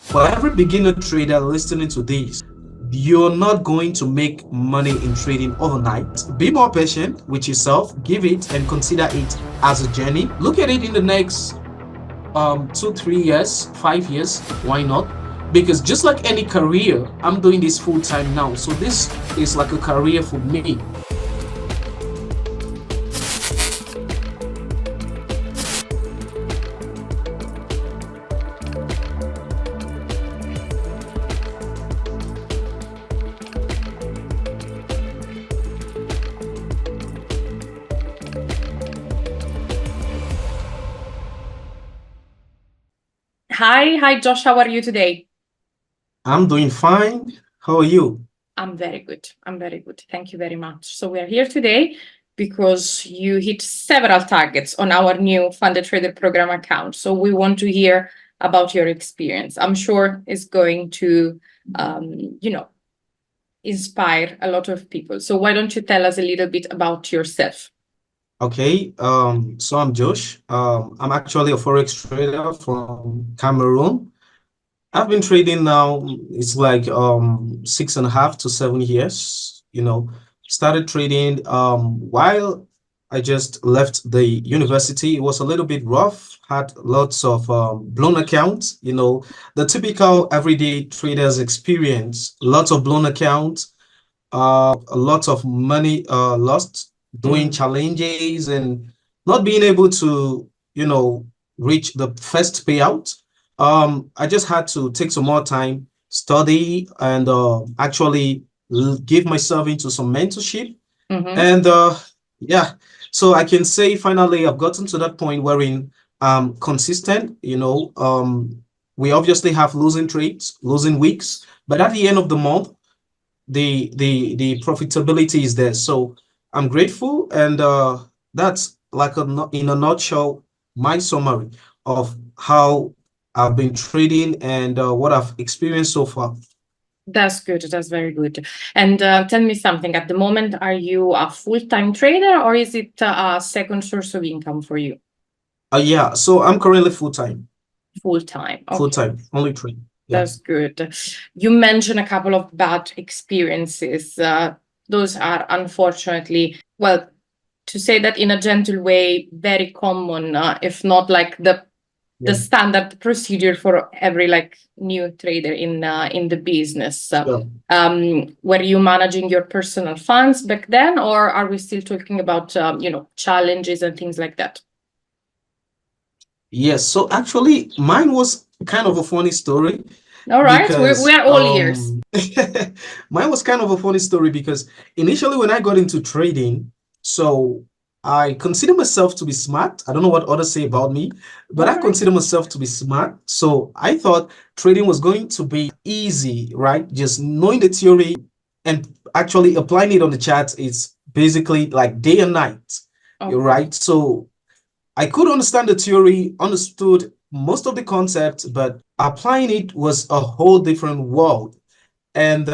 For every beginner trader listening to this, you're not going to make money in trading overnight. Be more patient with yourself, give it and consider it as a journey. Look at it in the next 2 3 years, 5 years. Why not? Because just like any career, I'm doing this full time now. So this is like a career for me. Hi, Josh. How are you today? I'm doing fine. How are you? I'm very good. Thank you very much. So we are here today because you hit several targets on our new Funded Trader Program account. So we want to hear about your experience. I'm sure it's going to, inspire a lot of people. So why don't you tell us a little bit about yourself? Okay, so I'm Josh. I'm actually a Forex trader from Cameroon. I've been trading now, it's like 6.5 to 7 years, started trading while I just left the university. It was a little bit rough, had lots of blown accounts, the typical everyday traders experience, lots of blown accounts, a lot of money lost doing challenges and not being able to, reach the first payout. I just had to take some more time, study, and actually give myself into some mentorship. And yeah, so I can say finally I've gotten to that point wherein I'm consistent. We obviously have losing trades, losing weeks, but at the end of the month, the profitability is there. So I'm grateful, and that's like in a nutshell my summary of how I've been trading and what I've experienced so far. That's good. That's very good. And tell me something. At the moment, are you a full-time trader or is it a second source of income for you? Yeah, so I'm currently full-time. Full-time. Okay. Full-time, only trading. Yeah. That's good. You mentioned a couple of bad experiences. Those are unfortunately, well, to say that in a gentle way, very common, if not like the standard procedure for every like new trader in the business. Were you managing your personal funds back then, or are we still talking about challenges and things like that? Yes, so actually mine was kind of a funny story. All right, because we are all ears. Mine was kind of a funny story because initially when I got into trading, so I consider myself to be smart. I don't know what others say about me, but I consider myself to be smart. So I thought trading was going to be easy, right? Just knowing the theory and actually applying it on the charts is basically like day and night. You're right. So I could understand the theory, understood most of the concepts, but applying it was a whole different world. And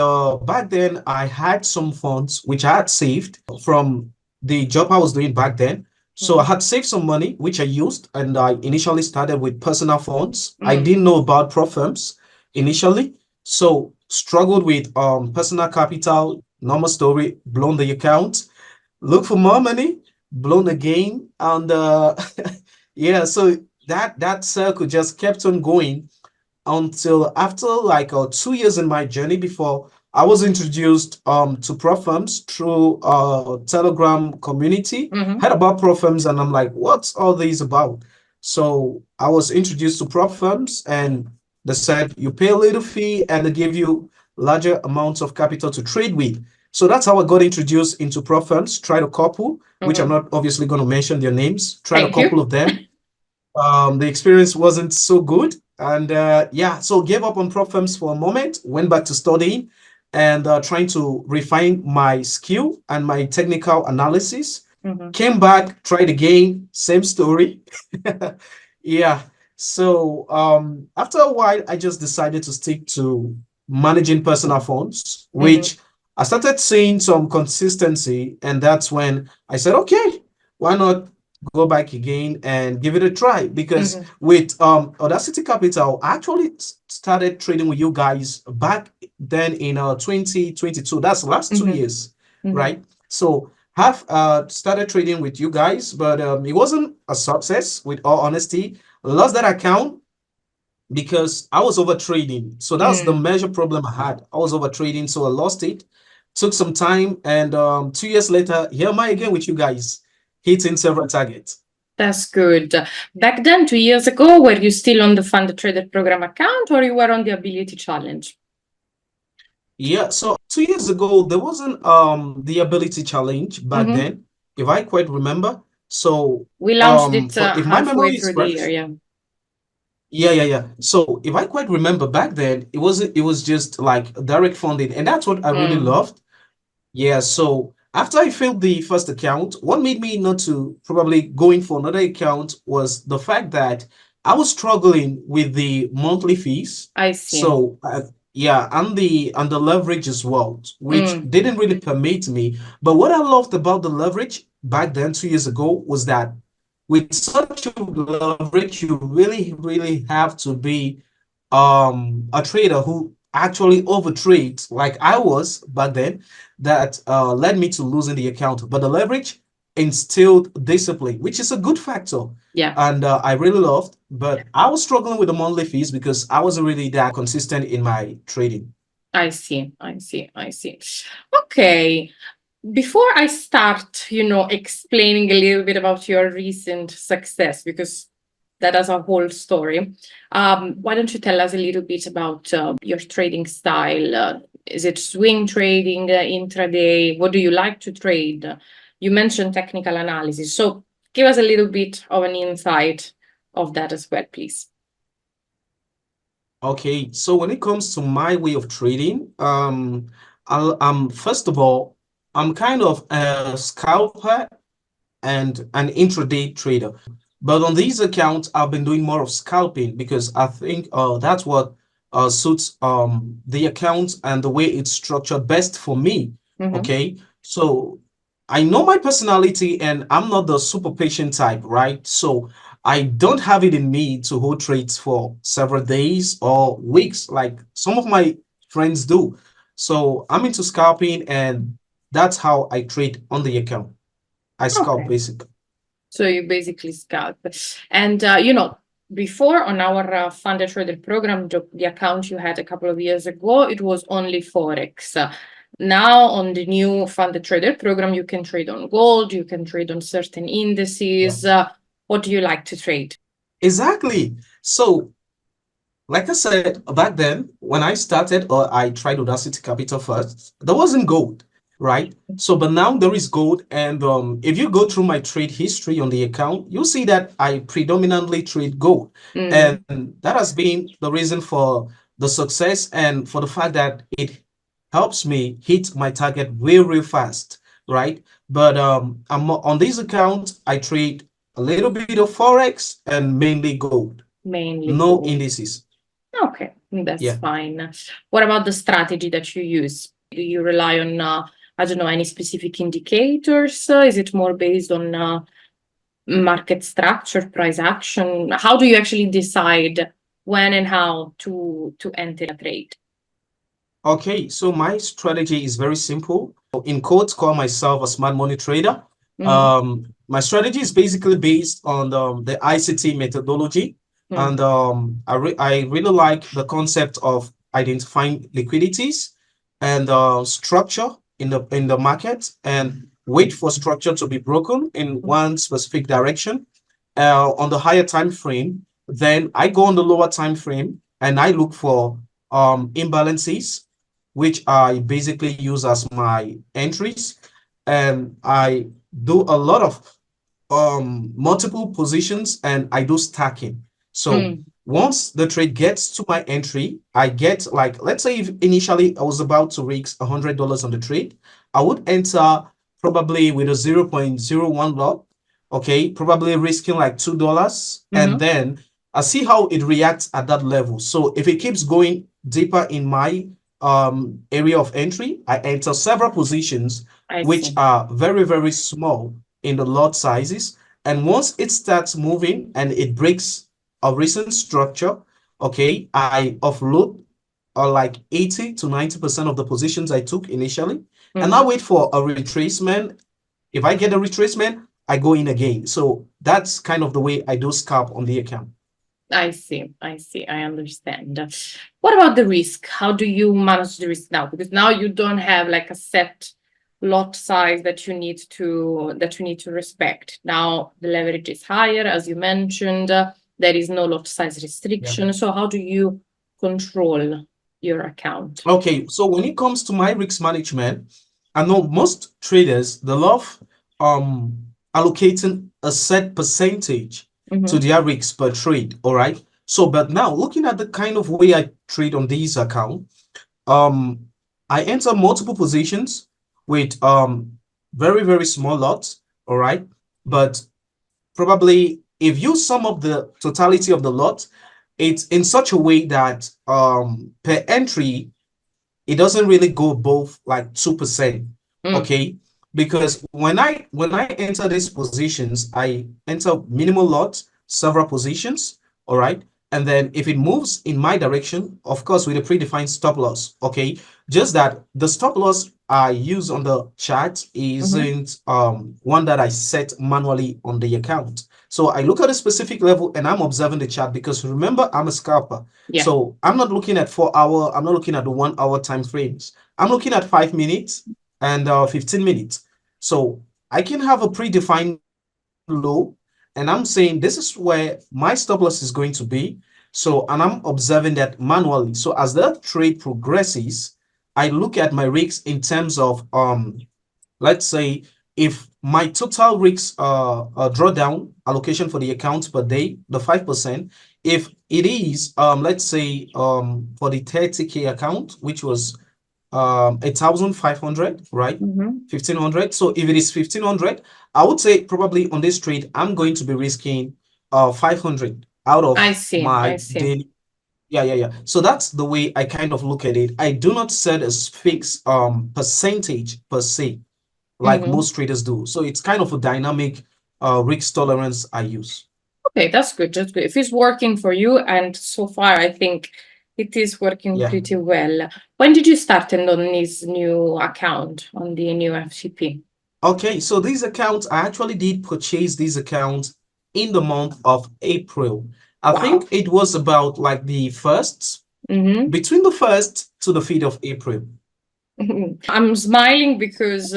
back then, I had some funds which I had saved from the job I was doing back then. So I had saved some money, which I used, and I initially started with personal funds. I didn't know about prop firms initially, so struggled with personal capital, normal story, blown the account, look for more money, blown again, and yeah, so that circle just kept on going until after like 2 years in my journey before I was introduced to prop firms through Telegram community. Heard about prop firms and I'm like, what's all these about? So I was introduced to prop firms and they said you pay a little fee and they give you larger amounts of capital to trade with. So that's how I got introduced into prop firms. Tried a couple, which I'm not obviously going to mention their names. Tried a couple of them. The experience wasn't so good. And yeah, so gave up on prop firms for a moment, went back to studying and trying to refine my skill and my technical analysis. Came back, tried again, same story. Yeah. So after a while, I just decided to stick to managing personal funds, which I started seeing some consistency. And that's when I said, okay, why not go back again and give it a try. Because Mhm. with Audacity Capital, I actually started trading with you guys back then in 2022. That's the last two Mhm. years, Mhm. right? So have started trading with you guys, but it wasn't a success. With all honesty, lost that account because I was over trading. So that was the Mm. major problem I had. I was over trading, so I lost it. Took some time, and 2 years later, here am I again with you guys, hitting several targets. That's good. Back then, 2 years ago, were you still on the Fund Trader Program account or you were on the Ability Challenge? Yeah, so 2 years ago, there wasn't the ability challenge back Mhm. then, if I quite remember. So We launched it for if my halfway memory is through the correct, year, yeah. yeah. So if I quite remember back then, it was just like direct funding, and that's what I really Mm. loved. Yeah, so after I filled the first account, what made me not to probably going for another account was the fact that I was struggling with the monthly fees. I see. So yeah, and the leverage as well, which Mm. didn't really permit me. But what I loved about the leverage back then 2 years ago was that with such a leverage, you really have to be a trader who actually overtrades like I was back then, that led me to losing the account. But the leverage instilled discipline, which is a good factor, Yeah. and I really loved. But I was struggling with the monthly fees because I wasn't really that consistent in my trading. I see. I see. I see. Okay. Before I start, explaining a little bit about your recent success, because that is a whole story, why don't you tell us a little bit about your trading style? Is it swing trading, intraday? What do you like to trade? You mentioned technical analysis. So give us a little bit of an insight of that as well, please. Okay, so when it comes to my way of trading, first of all, I'm kind of a scalper and an intraday trader. But on these accounts, I've been doing more of scalping because I think that's what suits the account and the way it's structured best for me. Mm-hmm. Okay, so I know my personality and I'm not the super patient type, right? So I don't have it in me to hold trades for several days or weeks like some of my friends do. So I'm into scalping, and that's how I trade on the account. I scalp Okay. basically. So you basically scalp. And, before on our funded trader program, the account you had a couple of years ago, it was only Forex. Now on the new funded trader program, you can trade on gold, you can trade on certain Yeah. indices. What do you like to trade? Exactly. So, like I said, back then, when I started or I tried Audacity Capital first, there wasn't gold, right? So, but now there is gold. And if you go through my trade history on the account, you'll see that I predominantly trade gold. Mm, And that has been the reason for the success and for the fact that it helps me hit my target real fast, right? But I'm on this account, I trade a little bit of Forex and mainly gold, mainly no gold. indices. Okay, that's Yeah. fine. What about the strategy that you use? Do you rely on, I don't know, any specific indicators? Is it more based on market structure, price action? How do you actually decide when and how to enter a trade? Okay, so my strategy is very simple. In quotes, call myself a smart money trader. Mm, My strategy is basically based on the ICT methodology, mm, and I really like the concept of identifying liquidities and structure in the market, and wait for structure to be broken in mm, one specific direction on the higher time frame. Then I go on the lower time frame and I look for imbalances, which I basically use as my entries. And I do a lot of multiple positions, and I do stacking. So mm. once the trade gets to my entry, I get, like, let's say if initially I was about to risk $100 on the trade, I would enter probably with a 0.01 lot, okay, probably risking like $2, and Mm-hmm. then I see how it reacts at that level. So if it keeps going deeper in my area of entry, I enter several positions I which see. are very small in the lot sizes, And once it starts moving and it breaks a recent structure, okay, I offload like 80 to 90% of the positions I took initially. And I wait for a retracement. If I get a retracement, I go in again. So that's kind of the way I do scalp on the account. I see. I understand. What about the risk? How do you manage the risk now? Because now you don't have like a set lot size that you need to respect. Now the leverage is higher, as you mentioned. There is no lot size restriction. So how do you control your account? Okay, so when it comes to my risk management, I know most traders they love allocating a set percentage to their risk per trade. All right. So, but now looking at the kind of way I trade on this account, um, I enter multiple positions with very, very small lots. All right. But probably if you sum up the totality of the lot, it's in such a way that per entry it doesn't really go above like 2%. Okay. Because when I enter these positions, I enter minimal lots, several positions, all right. And then if it moves in my direction, of course, with a predefined stop loss, okay. Just that the stop loss I use on the chart isn't one that I set manually on the account. So I look at a specific level and I'm observing the chart because remember, I'm a scalper. So I'm not looking at 4 hour, I'm not looking at the 1 hour time frames. I'm looking at 5 minutes and 15 minutes. So I can have a predefined low, and I'm saying this is where my stop loss is going to be. So, and I'm observing that manually. So as the trade progresses, I look at my risks in terms of let's say if my total risks drawdown allocation for the account per day, the 5%, if it is let's say for the 30K account, which was 1,500, right? 1,500. So if it is 1,500, I would say probably on this trade, I'm going to be risking 500 out of my daily. Yeah. So that's the way I kind of look at it. I do not set a fixed percentage per se, like most traders do. So it's kind of a dynamic risk tolerance I use. Okay, that's good. That's good. If it's working for you, and so far I think it is working pretty well. When did you start on this new account, on the new FCP? Okay, so these accounts, I actually did purchase these accounts in the month of April. I think it was about like the first, between the 1st to the 5th of April. I'm smiling because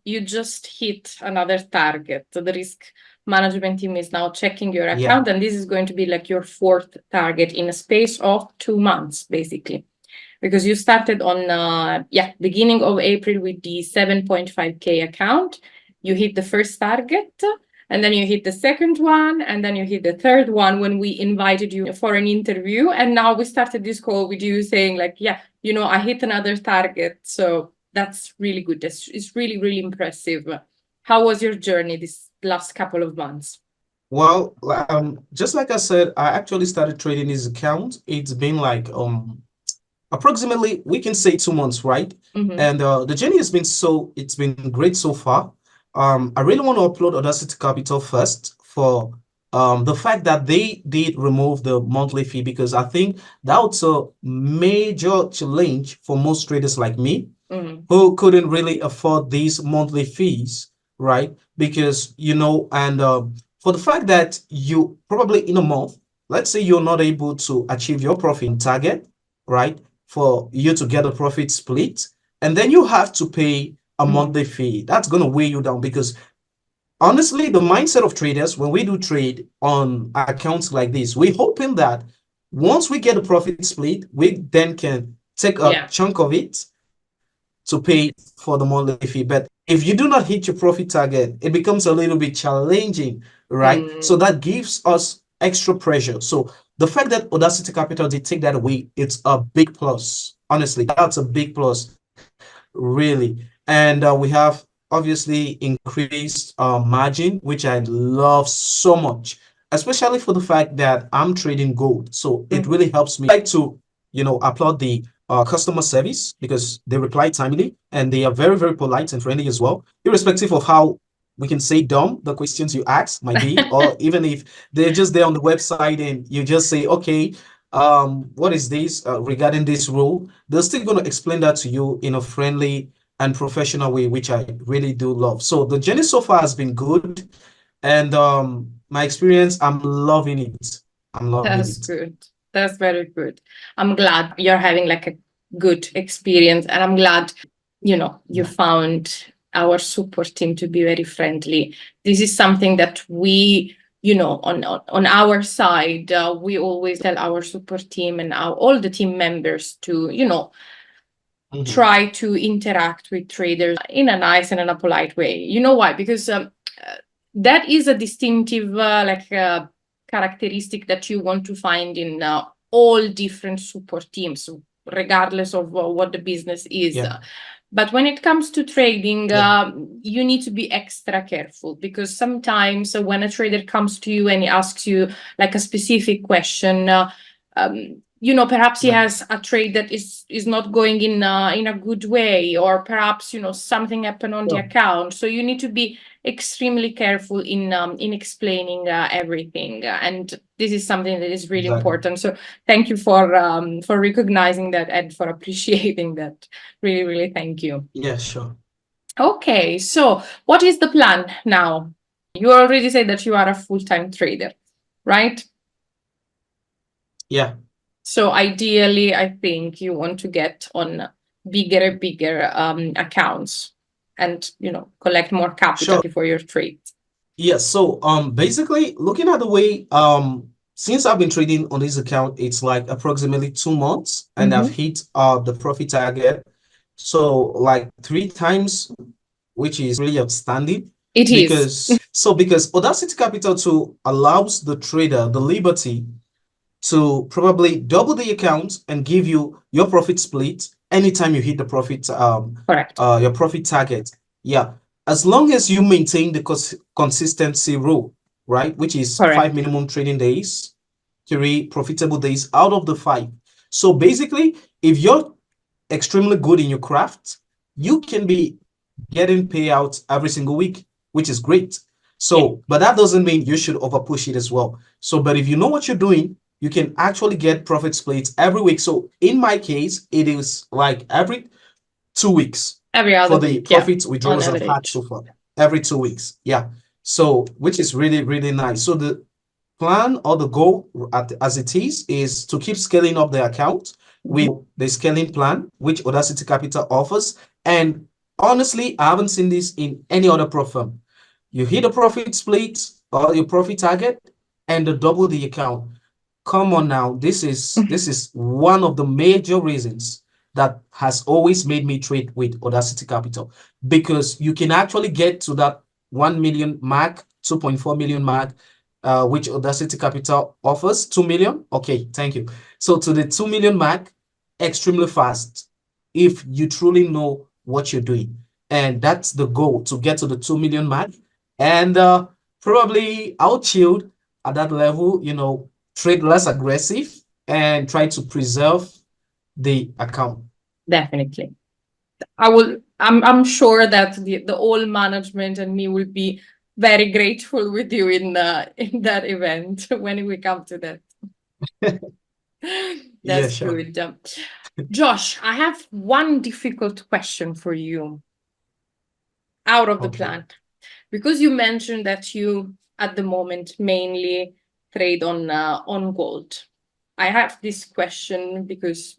you just hit another target. So the risk management team is now checking your account, and this is going to be like your 4th target in a space of 2 months, basically. Because you started on beginning of April with the 7.5K account. You hit the first target, and then you hit the second one, and then you hit the third one when we invited you for an interview. And now we started this call with you saying like, I hit another target. So that's really good. It's really, really impressive. How was your journey this last couple of months? Well, just like I said, I actually started trading this account. It's been like approximately, we can say 2 months, right? And the journey has been it's been great so far. I really want to upload Audacity Capital first for the fact that they did remove the monthly fee, because I think that was a major challenge for most traders like me who couldn't really afford these monthly fees, right? Because, and for the fact that you probably in a month, let's say you're not able to achieve your profit target, right? For you to get a profit split, and then you have to pay a monthly fee. That's going to weigh you down, because honestly, the mindset of traders, when we do trade on accounts like this, we're hoping that once we get a profit split, we then can take a chunk of it to pay for the monthly fee. But if you do not hit your profit target, it becomes a little bit challenging, right? So that gives us extra pressure. So the fact that Audacity Capital did take that away, it's a big plus. Honestly, that's a big plus, really. And we have obviously increased margin, which I love so much, especially for the fact that I'm trading gold. So it really helps me. I like to, applaud the customer service, because they reply timely and they are very, very polite and friendly as well, irrespective of how we can say dumb, the questions you ask might be, or even if they're just there on the website and you just say, okay, what is this regarding this rule? They're still going to explain that to you in a friendly and professional way, which I really do love. So the journey so far has been good, and my experience, I'm loving it. I'm loving That's it. good. That's very good. I'm glad you're having like a good experience, and I'm glad, you Yeah. found our support team to be very friendly. This is something that we, on our side, we always tell our support team and all the team members to, try to interact with traders in a nice and in a polite way. You know why? Because that is a distinctive characteristic that you want to find in all different support teams, regardless of what the business is. Yeah. But when it comes to trading, Yeah. you need to be extra careful, because sometimes when a trader comes to you and he asks you like a specific question, perhaps he Yeah. has a trade that is not going in a good way, or perhaps something happened on the Sure. account. So you need to be extremely careful in explaining everything, and this is something that is really Exactly. important. So thank you for recognizing that and for appreciating that. Really, really thank you. Yeah, sure. Okay, so what is the plan now? You already said that you are a full-time trader, right? Yeah. So ideally, I think you want to get on bigger accounts and collect more capital Sure. for your trades. Yeah, so basically looking at the way since I've been trading on this account, it's like approximately 2 months and I've Mm-hmm. hit the profit target. So like 3 times, which is really outstanding It is. because Audacity Capital to allows the trader the liberty to probably double the account and give you your profit split anytime you hit the profit Correct. your profit target. Yeah, as long as you maintain the consistency rule, right, which is 5 Correct. minimum trading days, 3 profitable days out of the 5. So basically, if you're extremely good in your craft, you can be getting payouts every single week, which is great. Yeah. So, but that doesn't mean you should overpush it as well. So, but if you know what you're doing, you can actually get profit splits every week. So in my case, it is like every 2 weeks Every other for the week, yeah, profit on withdrawals I've had average. so far. Every 2 weeks. Yeah. So, which is really, really nice. So the plan or the goal as it is to keep scaling up the account with the scaling plan, which Audacity Capital offers. And honestly, I haven't seen this in any other pro firm. You hit a profit split or your profit target and double the account. Come on now, this is one of the major reasons that has always made me trade with Audacity Capital, because you can actually get to that 1 million mark, 2.4 million mark, which Audacity Capital offers. 2 million. Okay, thank you. So to the 2 million mark extremely fast if you truly know what you're doing. And that's the goal, to get to the 2 million mark. And probably out chilled at that level, trade less aggressive and try to preserve the account. Definitely. I'm sure that the whole management and me will be very grateful with you in that event when we come to that. Yeah, That's sure. good. Josh, I have one difficult question for you out of the Okay. plan, because you mentioned that you at the moment mainly trade on gold. I have this question because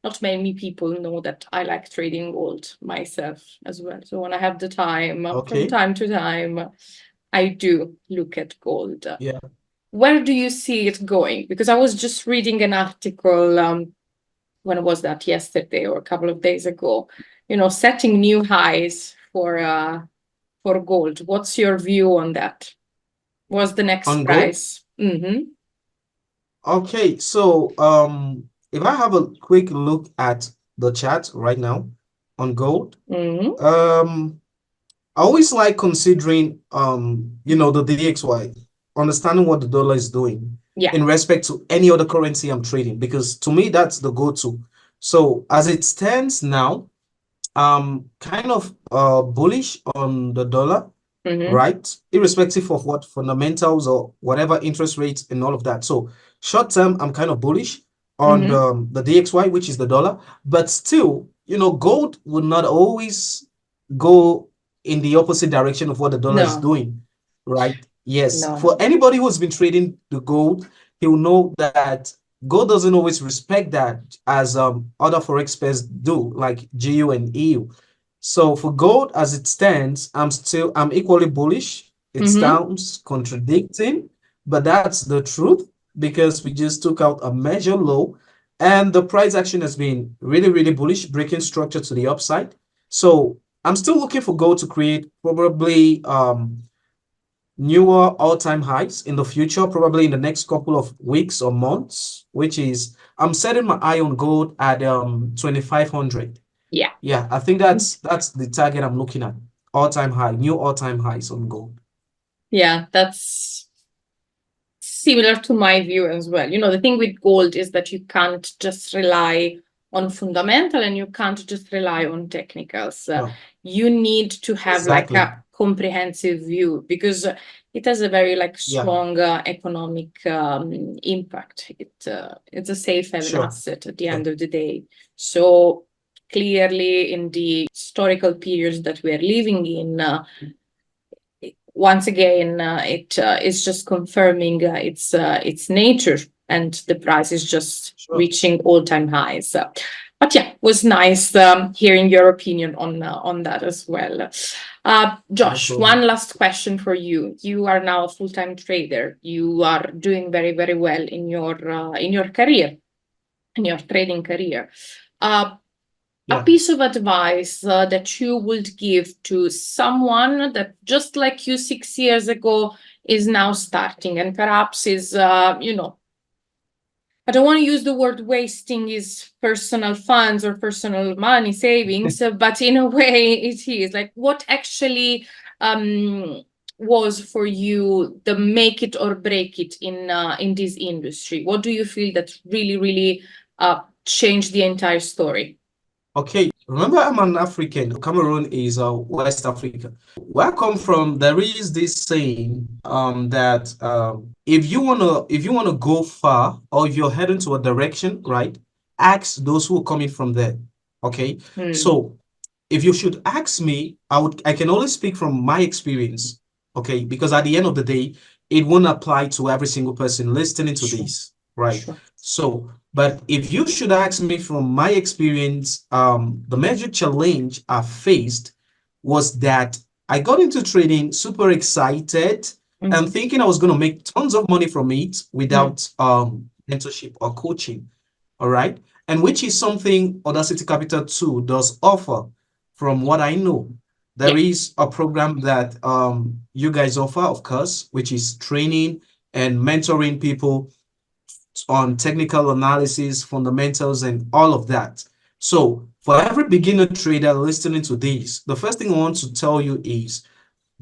not many people know that I like trading gold myself as well. So when I have the time, from Okay. time to time, I do look at gold. Yeah. Where do you see it going? Because I was just reading an article, when was that, yesterday or a couple of days ago, setting new highs for gold. What's your view on that? What's the next On gold? price? Mm-hmm. Okay. So if I have a quick look at the chart right now on gold, Mm-hmm. I always like considering the DXY, understanding what the dollar is doing Yeah, in respect to any other currency I'm trading, because to me that's the go-to. So as it stands now, I'm kind of bullish on the dollar. right? Irrespective of what fundamentals or whatever interest rates and all of that. So short term, I'm kind of bullish on the DXY, which is the dollar, but still, gold would not always go in the opposite direction of what the dollar is No, doing, right? Yes. no, For no. anybody who's been trading the gold, he will know that gold doesn't always respect that as other forex pairs do, like GU and EU. So for gold as it stands, I'm equally bullish. It sounds contradicting, but that's the truth because we just took out a major low and the price action has been really, really bullish, breaking structure to the upside. So I'm still looking for gold to create probably newer all-time highs in the future, probably in the next couple of weeks or months, which is I'm setting my eye on gold at 2500. Yeah. Yeah, I think that's the target I'm looking at. All-time high, new all-time highs on gold. Yeah, that's similar to my view as well. The thing with gold is that you can't just rely on fundamental and you can't just rely on technicals. No, You need to have like exactly. a comprehensive view because it has a very like Yeah, strong economic impact. It's a safe haven sure, asset at the sure. end of the day. So clearly in the historical periods that we are living in, once again, it is just confirming its nature, and the price is just Sure. reaching all-time highs. But yeah, it was nice hearing your opinion on that as well. No Josh, problem. one last question for you. You are now a full-time trader. You are doing very, very well in your career, in your trading career. Uh, a Yeah. piece of advice that you would give to someone that just like you 6 years ago is now starting and perhaps is I don't want to use the word wasting his personal funds or personal money savings, but in a way it is like what actually um, was for you the make it or break it in this industry. What do you feel that really really changed the entire story? Okay, remember I'm an African. Cameroon is West Africa. Where I come from, there is this saying that if you wanna go far or if you're heading to a direction, right, ask those who are coming from there. Okay, Hmm. so if you should ask me, I can only speak from my experience, okay? Because at the end of the day, it won't apply to every single person listening to Sure, this, right? sure. So, but if you should ask me from my experience, the major challenge I faced was that I got into trading super excited and Mhm. thinking I was going to make tons of money from it Mm. without mentorship or coaching. All right. And which is something Audacity Capital 2 does offer from what I know. There Yeah. is a program that you guys offer, of course, which is training and mentoring people on technical analysis, fundamentals, and all of that. So, for every beginner trader listening to this, the first thing I want to tell you is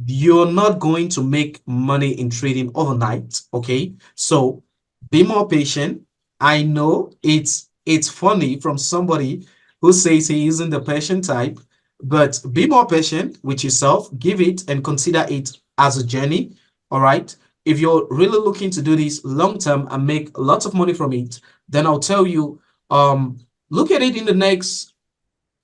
you're not going to make money in trading overnight. Okay, so be more patient. I know it's funny from somebody who says he isn't the patient type, but be more patient with yourself. Give it and consider it as a journey. All right, if you're really looking to do this long term and make lots of money from it, then I'll tell you, look at it in the next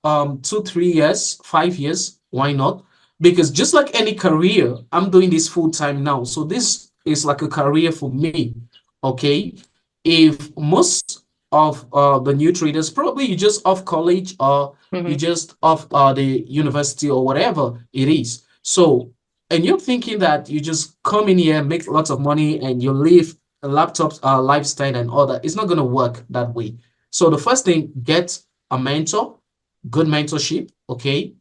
2 3 years, 5 years. Why not? Because just like any career, I'm doing this full time now, so this is like a career for me. Okay, if most of the new traders, probably you just off college or you Mhm. just off the university or whatever it is, so and you're thinking that you just come in here, make lots of money and you live a laptop lifestyle and all that, it's not going to work that way. So the first thing, get a mentor, good mentorship. Okay,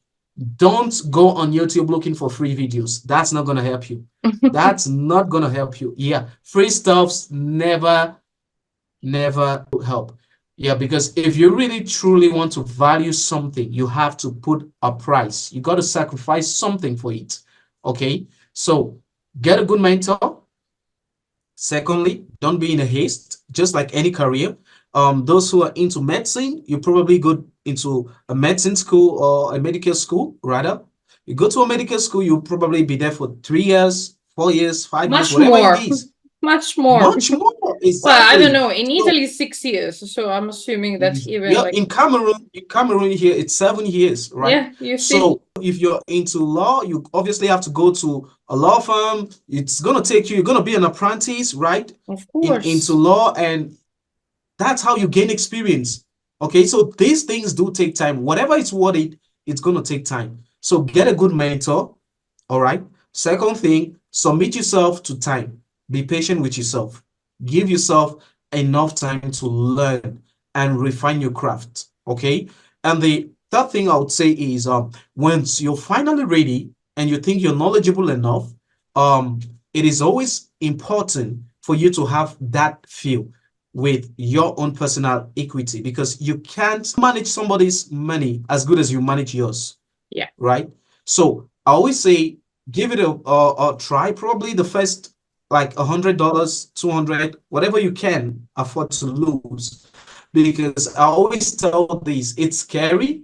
don't go on YouTube looking for free videos. That's not going to help you. That's not going to help you. Yeah, free stuffs never help. Yeah, because if you really truly want to value something, you have to put a price. You got to sacrifice something for it. Okay, so get a good mentor. Secondly, don't be in a haste, just like any career. Those who are into medicine, you probably go into a medicine school or a medical school, rather. You go to a medical school, you'll probably be there for 3 years, 4 years, 5 years, Much whatever it more. is. Much more. Much more, Well, I don't exactly. know. In So Italy, 6 years. So I'm assuming that even yeah, like, in Cameroon here, it's 7 years, right? yeah, you see. So if you're into law, you obviously have to go to a law firm. It's gonna take you, you're gonna be an apprentice, right? Of Into course. law, and that's how you gain experience. Okay, so these things do take time. Whatever it's worth it, it's gonna take time. So get a good mentor. All right. Second thing, submit yourself to time. Be patient with yourself. Give yourself enough time to learn and refine your craft. Okay. And the third thing I would say is once you're finally ready and you think you're knowledgeable enough, um, it is always important for you to have that feel with your own personal equity, because you can't manage somebody's money as good as you manage yours, Yeah. right? So I always say give it a try. Probably the first like $100, 200, whatever you can afford to lose. Because I always tell this, it's scary,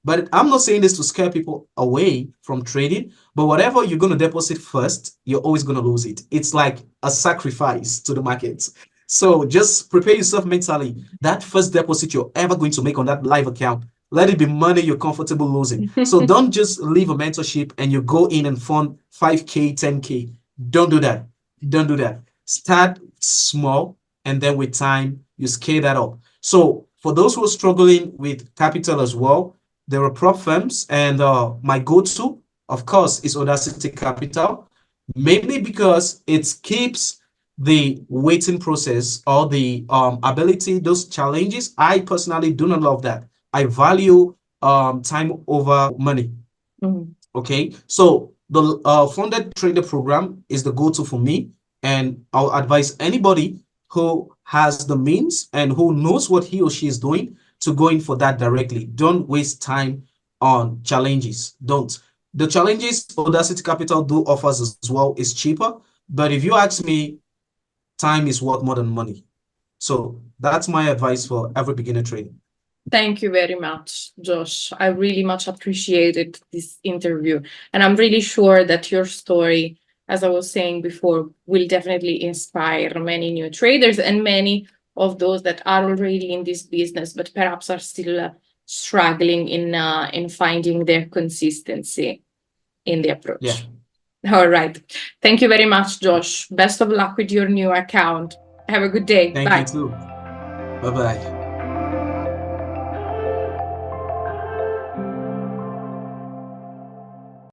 but I'm not saying this to scare people away from trading. But whatever you're going to deposit first, you're always going to lose it. It's like a sacrifice to the markets. So just prepare yourself mentally. That first deposit you're ever going to make on that live account, let it be money you're comfortable losing. So don't just leave a mentorship and you go in and fund 5K, 10K. Don't do that. Don't do that. Start small, and then with time, you scale that up. So for those who are struggling with capital as well, there are prop firms, and my go-to, of course, is Audacity Capital, mainly because it keeps the waiting process or the ability, those challenges. I personally do not love that. I value time over money. Mhm. Okay, so the funded trader program is the go-to for me, and I'll advise anybody who has the means and who knows what he or she is doing to go in for that directly. Don't waste time on challenges. Don't. The challenges Audacity Capital do offers as well is cheaper, but if you ask me, time is worth more than money. So that's my advice for every beginner trading. Thank you very much, Josh. I really much appreciated this interview. And I'm really sure that your story, as I was saying before, will definitely inspire many new traders and many of those that are already in this business, but perhaps are still struggling in finding their consistency in the Yeah. approach. All right. Thank you very much, Josh. Best of luck with your new account. Have a good day. Thank you Bye. too. Bye bye.